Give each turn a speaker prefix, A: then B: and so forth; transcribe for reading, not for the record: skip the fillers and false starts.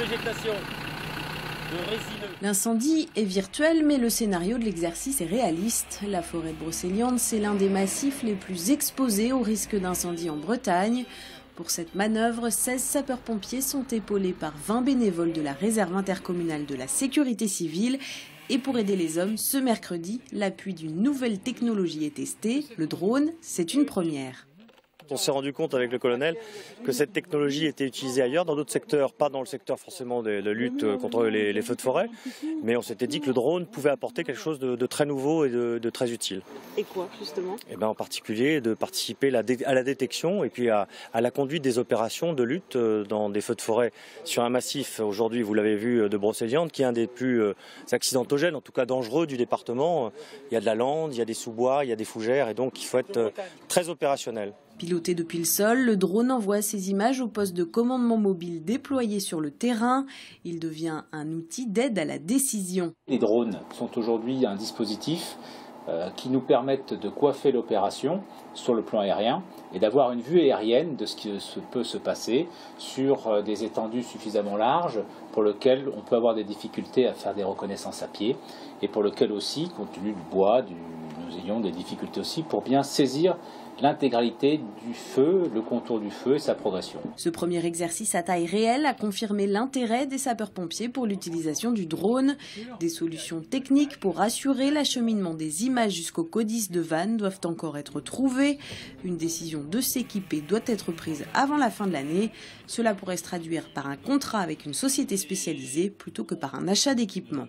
A: végétation de résineux.
B: L'incendie est virtuel, mais le scénario de l'exercice est réaliste. La forêt de Brocéliande, c'est l'un des massifs les plus exposés au risque d'incendie en Bretagne. Pour cette manœuvre, 16 sapeurs-pompiers sont épaulés par 20 bénévoles de la réserve intercommunale de la sécurité civile. Et pour aider les hommes, ce mercredi, l'appui d'une nouvelle technologie est testé. Le drone, c'est une première.
C: On s'est rendu compte avec le colonel que cette technologie était utilisée ailleurs, dans d'autres secteurs, pas dans le secteur forcément de lutte contre les feux de forêt, mais on s'était dit que le drone pouvait apporter quelque chose de très nouveau et de très utile.
B: Et quoi, justement?
C: En particulier de participer à la détection et puis à la conduite des opérations de lutte dans des feux de forêt sur un massif, aujourd'hui vous l'avez vu, de Brocéliande, qui est un des plus accidentogènes, en tout cas dangereux du département. Il y a de la lande, il y a des sous-bois, il y a des fougères et donc il faut être très opérationnel.
B: Piloté depuis le sol, le drone envoie ses images au poste de commandement mobile déployé sur le terrain. Il devient un outil d'aide à la décision.
D: Les drones sont aujourd'hui un dispositif qui nous permettent de coiffer l'opération sur le plan aérien et d'avoir une vue aérienne de ce qui peut se passer sur des étendues suffisamment larges pour lesquelles on peut avoir des difficultés à faire des reconnaissances à pied et pour lesquelles aussi, compte tenu du bois, nous ayons des difficultés aussi pour bien saisir l'intégralité du feu, le contour du feu et sa progression.
B: Ce premier exercice à taille réelle a confirmé l'intérêt des sapeurs-pompiers pour l'utilisation du drone. Des solutions techniques pour assurer l'acheminement des images jusqu'au codice de Vannes doivent encore être trouvées. Une décision de s'équiper doit être prise avant la fin de l'année. Cela pourrait se traduire par un contrat avec une société spécialisée plutôt que par un achat d'équipement.